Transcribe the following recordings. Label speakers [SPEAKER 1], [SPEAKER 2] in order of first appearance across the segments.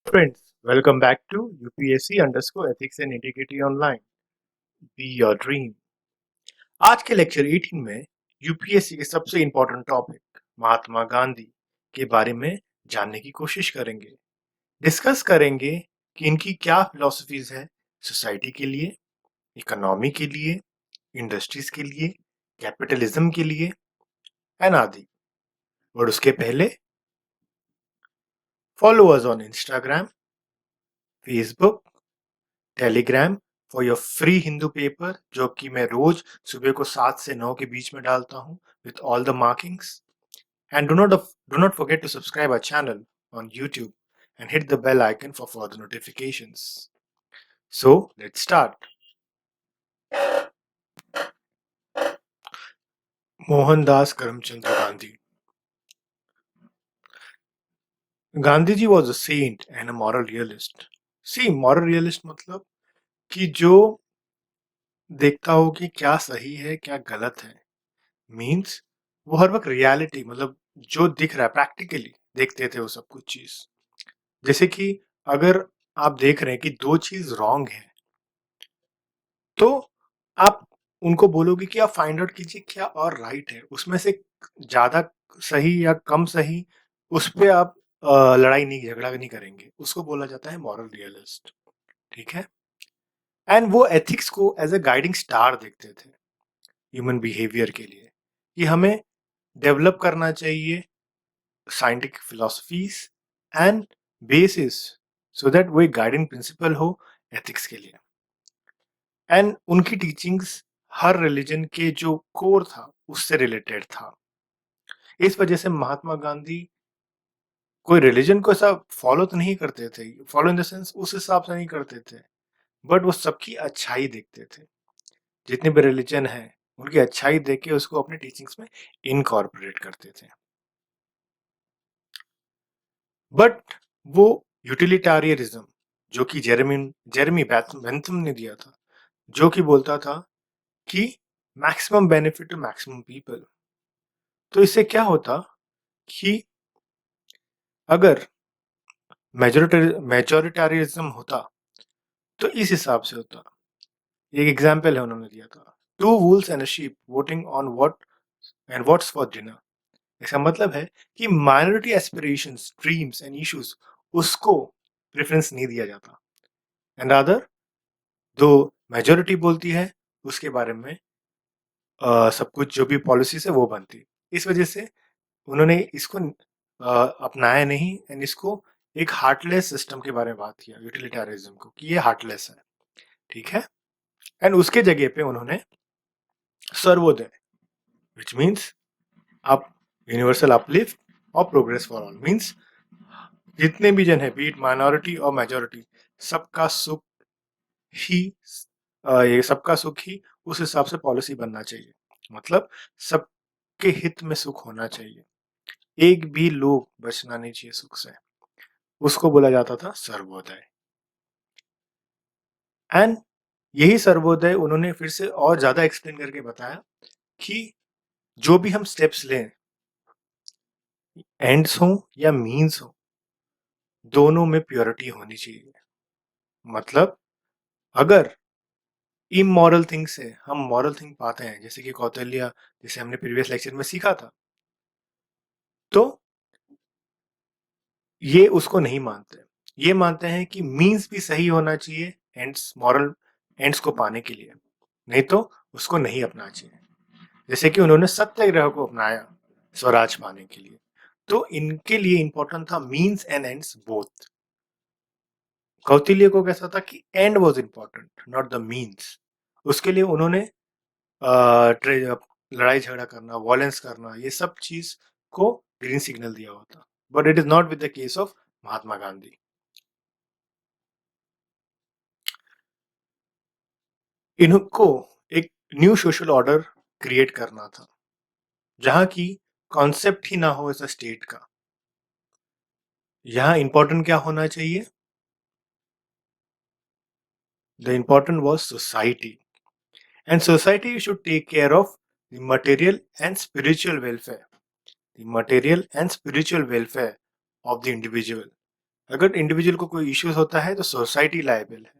[SPEAKER 1] Friends, welcome back to UPSC underscore ethics and integrity online. Be your dream. आज के lecture 18 में UPSC के सबसे इम्पोर्टेंट टॉपिक महात्मा गांधी के बारे में जानने की कोशिश करेंगे। डिस्कस करेंगे कि इनकी क्या फिलॉसफीज है सोसाइटी के लिए, इकोनॉमी के लिए, इंडस्ट्रीज के लिए, कैपिटलिज्म के लिए एंड आदि। और उसके पहले follow us on Instagram, Facebook, Telegram for your free Hindu paper जो कि मैं रोज सुबह को 7 से 9 के बीच में डालता हूँ with all the markings. And do not forget to subscribe our channel on YouTube and hit the bell icon for further notifications. So let's start. Mohandas Karamchandra Gandhi. Gandhiji was a saint and a moral realist. See, moral realist मतलब कि जो देखता हो कि क्या सही है क्या गलत है, मीन्स वो हर वक्त रियलिटी मतलब जो दिख रहा है प्रैक्टिकली देखते थे वो सब कुछ चीज। जैसे कि अगर आप देख रहे हैं कि दो चीज रॉन्ग है तो आप उनको बोलोगे कि आप फाइंड आउट कीजिए क्या और राइट है, उसमें से ज्यादा सही या कम सही उस पे आप लड़ाई नहीं झगड़ा नहीं करेंगे, उसको बोला जाता है मॉरल रियलिस्ट। ठीक है। एंड वो एथिक्स को एज ए गाइडिंग स्टार देखते थे ह्यूमन बिहेवियर के लिए कि हमें डेवलप करना चाहिए scientific philosophies and basis so that वो एक गाइडिंग प्रिंसिपल हो एथिक्स के लिए। एंड उनकी टीचिंग्स हर रिलीजन के जो कोर था उससे रिलेटेड था। इस वजह से महात्मा गांधी कोई रिलीजन को ऐसा फॉलो तो नहीं करते थे, फॉलो इन द सेंस उस हिसाब से नहीं करते थे, बट वो सबकी अच्छाई देखते थे। जितने भी रिलीजन है उनकी अच्छाई देख के उसको अपने टीचिंग्स में इनकॉर्पोरेट करते थे। बट वो यूटिलिटारियनिज्म जो कि जेरेमी बेंथम ने दिया था, जो कि बोलता था कि maximum benefit to maximum people. तो इससे क्या होता कि अगर मेजोरिटारिज्म होता तो इस हिसाब से होता। एक एग्जाम्पल है उन्होंने दिया था, two wolves and a sheep voting on what's for dinner. इसका मतलब है कि minority aspirations, dreams and issues उसको प्रेफरेंस नहीं दिया जाता, एंड अदर जो मेजोरिटी बोलती है उसके बारे में सब कुछ जो भी पॉलिसीज है वो बनती। इस वजह से उन्होंने इसको अपनाया नहीं एंड इसको एक हार्टलेस सिस्टम के बारे में बात किया यूटिलिटारिज्म को कि ये हार्टलेस है। ठीक है। एंड उसके जगह पे उन्होंने Sarvodaya which means up universal uplift और प्रोग्रेस फॉर ऑल, मीन्स जितने भी जन है बीट माइनॉरिटी और मेजोरिटी सबका सुख ही ये सबका सुख ही उस हिसाब से पॉलिसी बनना चाहिए। मतलब सबके हित में सुख होना चाहिए, एक भी लोग बचना नहीं चाहिए सुख से, उसको बोला जाता था सर्वोदय। एंड यही सर्वोदय उन्होंने फिर से और ज्यादा एक्सप्लेन करके बताया कि जो भी हम स्टेप्स लें, एंड्स हो या मीन्स हो, दोनों में प्योरिटी होनी चाहिए। मतलब अगर इमोरल थिंग से हम मॉरल थिंग पाते हैं, जैसे कि कौटिल्य, जैसे हमने प्रीवियस लेक्चर में सीखा था, तो ये उसको नहीं मानते। ये मानते हैं कि मीन्स भी सही होना चाहिए एंड्स, मॉरल एंड्स को पाने के लिए, नहीं तो उसको नहीं अपनाना चाहिए। जैसे कि उन्होंने सत्याग्रह को अपनाया स्वराज पाने के लिए, तो इनके लिए इंपॉर्टेंट था means and ends both. Kautilya को कैसा था कि and was important not the means. उसके लिए उन्होंने लड़ाई झगड़ा करना, वॉयलेंस करना, ये सब चीज को ग्रीन सिग्नल दिया हुआ था। But it is not with the case of Mahatma Gandhi. इनको एक न्यू सोशल ऑर्डर क्रिएट करना था जहां की कॉन्सेप्ट ही ना हो ऐसा स्टेट का। यहाँ इंपॉर्टेंट क्या होना चाहिए? The important was society, and society should take care of the material and spiritual welfare, the material and spiritual welfare of the individual. अगर इंडिविजुअल को कोई इश्यूज होता है तो सोसाइटी लायबल है।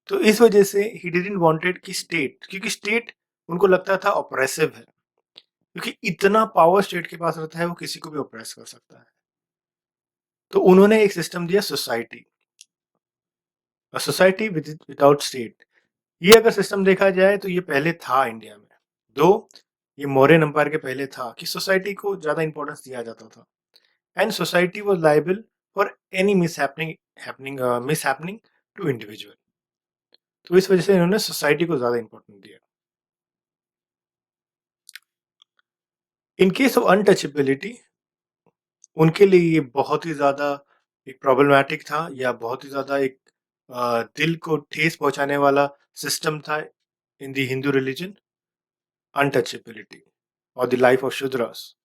[SPEAKER 1] तो इस वजह से ही डिडंट वांटेड कि स्टेट, क्योंकि स्टेट उनको लगता था ऑप्रेसिव है, क्योंकि इतना पावर स्टेट के पास रहता है, वो किसी को भी ऑप्रेस कर सकता है। तो उन्होंने एक सिस्टम दिया सोसाइटी, सोसाइटी विदाउट स्टेट। ये अगर सिस्टम देखा जाए तो ये पहले था इंडिया में, दो ये मौर्यन एम्पायर के पहले था कि सोसाइटी को ज्यादा इंपॉर्टेंस दिया जाता था, and society was liable for any mishappening to individual. तो इस वजह से इन्होंने सोसाइटी को ज्यादा इंपॉर्टेंस दिया। इन केस ऑफ अनटचेबिलिटी, उनके लिए ये बहुत ही ज्यादा एक प्रॉब्लमैटिक था, या बहुत ही ज्यादा एक दिल को ठेस पहुंचाने वाला सिस्टम था in the Hindu religion, untouchability और द लाइफ ऑफ शूद्रास,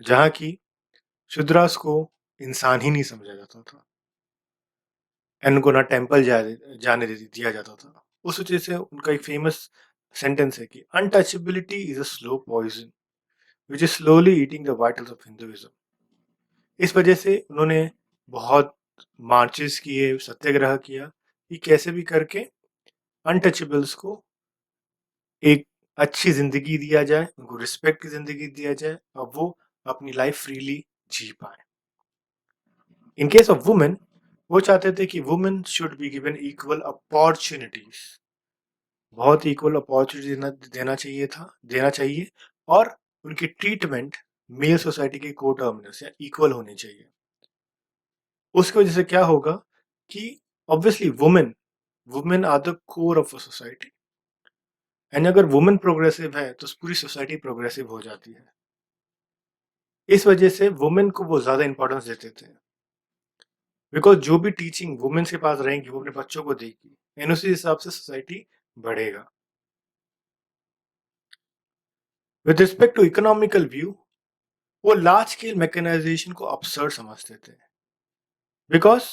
[SPEAKER 1] जहाँ की शूद्रास को इंसान ही नहीं समझा जाता था, एंड उनको ना टेम्पल जाने दिया जाता था। उस वजह से उनका एक फेमस सेंटेंस है कि untouchability is a slow poison which is slowly eating the vitals of Hinduism. इस वजह से उन्होंने बहुत मार्चेस किए, सत्याग्रह किया कि कैसे भी करके अनटचेबल्स को एक अच्छी जिंदगी दिया जाए, उनको रिस्पेक्ट की जिंदगी दिया जाए, और वो अपनी लाइफ फ्रीली जी पाए। इन केस ऑफ वुमेन, वो चाहते थे कि women should be given equal opportunities, बहुत इक्वल अपॉर्चुनिटी देना चाहिए, और उनकी ट्रीटमेंट मेल सोसाइटी के को टर्मिनस या इक्वल होनी चाहिए। उसकी वजह से क्या होगा कि obviously women are the core of a society, and अगर वुमेन प्रोग्रेसिव है तो पूरी सोसाइटी प्रोग्रेसिव हो जाती है। इस वजह से वुमेन को वो ज्यादा इंपॉर्टेंस देते थे, बिकॉज जो भी टीचिंग वुमेन्स के पास रहेंगी वो अपने बच्चों को देगी, एंड उसी हिसाब से सोसाइटी बढ़ेगा। With respect to economical view, वो लार्ज स्केल मैकेनाइजेशन को absurd समझते थे, बिकॉज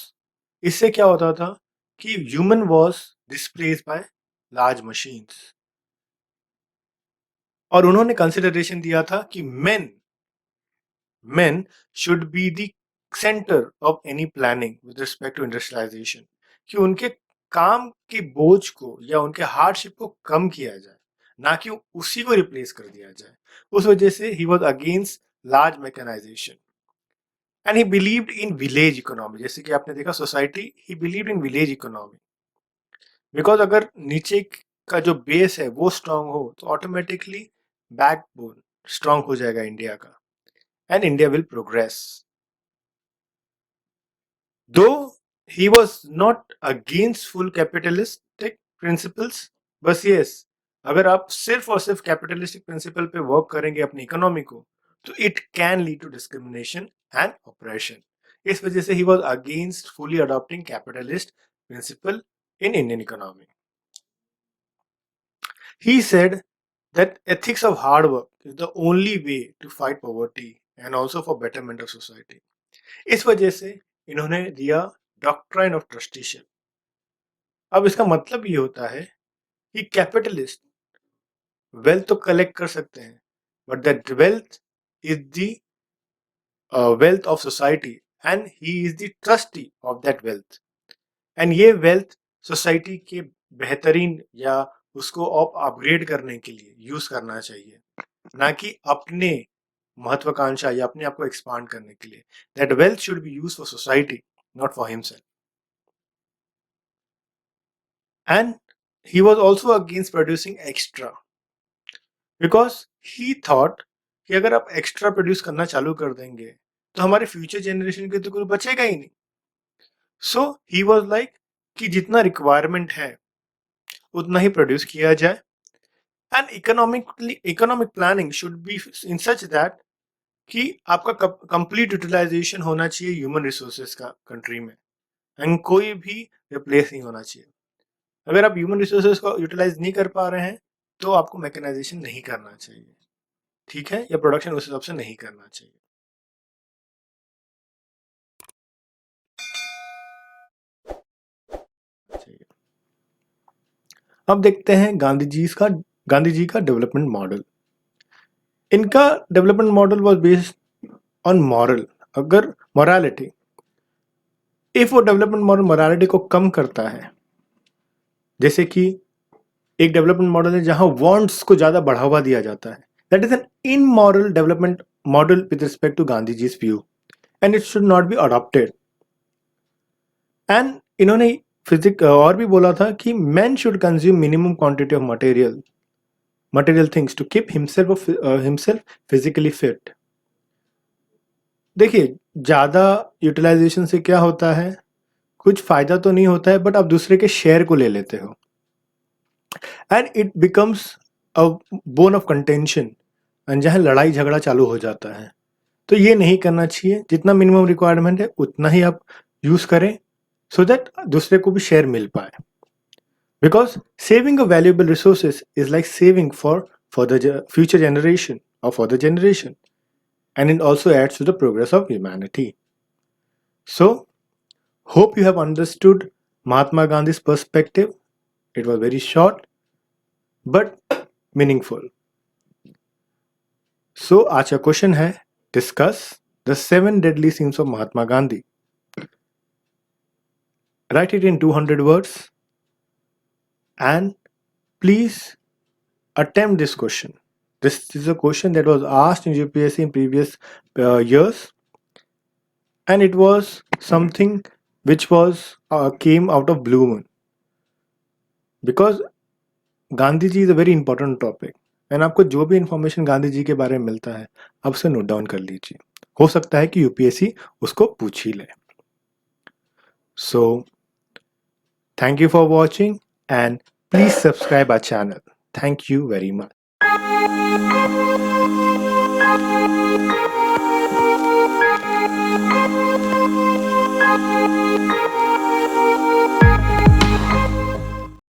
[SPEAKER 1] इससे क्या होता था कि human was displaced by large machines, और उन्होंने कंसिडरेशन दिया था कि men should be the center of any planning with respect to industrialization, कि उनके काम के बोझ को या उनके हार्डशिप को कम किया जाए, ना कि उसी को रिप्लेस कर दिया जाए। उस वजह से he was against large mechanization, and he believed in village economy. जैसे कि आपने देखा society, he believed in village economy, because अगर नीचे का जो बेस है वो स्ट्रांग हो तो ऑटोमेटिकली बैकबोन स्ट्रांग हो जाएगा इंडिया का, and India will progress. Though he was not against full capitalistic principles, बस yes, अगर आप सिर्फ और सिर्फ कैपिटलिस्टिक प्रिंसिपल पे वर्क करेंगे अपनी इकोनॉमी को, तो it can lead to discrimination and operation. इस वजह से he was against fully adopting capitalist principle in Indian economy. He said that ethics of hard work is the only way to fight poverty and also for betterment of society. इस वजह से इन्होंने दिया doctrine of trusteeship. अब इसका मतलब ये होता है कि कैपिटलिस्ट वेल्थ तो कलेक्ट कर सकते हैं, but that wealth is the wealth of society, and he is the trustee of that wealth, and ये वेल्थ सोसाइटी के बेहतरीन या उसको अपग्रेड करने के लिए यूज करना चाहिए, ना कि अपने महत्वाकांक्षा या अपने आप को एक्सपांड करने के लिए। That wealth should be use for society, not for himself. And he was also against producing extra, because he thought कि अगर आप एक्स्ट्रा प्रोड्यूस करना चालू कर देंगे तो हमारे फ्यूचर जनरेशन के तो कुछ बचेगा ही नहीं। सो ही वॉज लाइक कि जितना रिक्वायरमेंट है उतना ही प्रोड्यूस किया जाए, and economic planning should be in such that कि आपका कंप्लीट यूटिलाइजेशन होना चाहिए ह्यूमन रिसोर्सेज का कंट्री में, एंड कोई भी रिप्लेस नहीं होना चाहिए। अगर आप ह्यूमन रिसोर्सेज को यूटिलाइज नहीं कर पा रहे हैं तो आपको मैकेनाइजेशन नहीं करना चाहिए, ठीक है, या प्रोडक्शन उस हिसाब से नहीं करना चाहिए। अब देखते हैं गांधी जी का डेवलपमेंट मॉडल। इनका development model was based on moral, अगर मोरालिटी, इफ वो डेवलपमेंट मॉडल मोरालिटी को कम करता है, जैसे कि एक डेवलपमेंट मॉडल है जहां वांट्स को ज्यादा बढ़ावा दिया जाता है, that is an immoral development model with respect to Gandhi ji's view, and it should not be adopted. And इन्होंने फिजिक और भी बोला था कि man should consume minimum quantity of material things to keep himself physically fit. देखिए, ज्यादा utilisation से क्या होता है, कुछ फायदा तो नहीं होता है, बट आप दूसरे के शेयर को ले लेते हो and it becomes a bone of contention, and जहाँ लड़ाई झगड़ा चालू हो जाता है। तो ये नहीं करना चाहिए, जितना मिनिमम रिक्वायरमेंट है उतना ही आप यूज करें, सो दैट दूसरे को भी शेयर मिल पाए। Because saving a valuable resources is like saving for the future generation or for the generation, and it also adds to the progress of humanity. So, hope you have understood Mahatma Gandhi's perspective. It was very short but meaningful. So, आज का question है, discuss the 7 deadly sins of Mahatma Gandhi. Write it in 200 words and please attempt this question. This is a question that was asked in UPSC in previous years, and it was something which was came out of blue moon, because Gandhi ji is a very important topic, and आपको जो भी information Gandhi ji के बारे में मिलता है आप उसे नोट डाउन कर लीजिए, हो सकता है कि यूपीएससी उसको पूछ ही ले। So thank you for watching and please subscribe our channel. Thank you very much.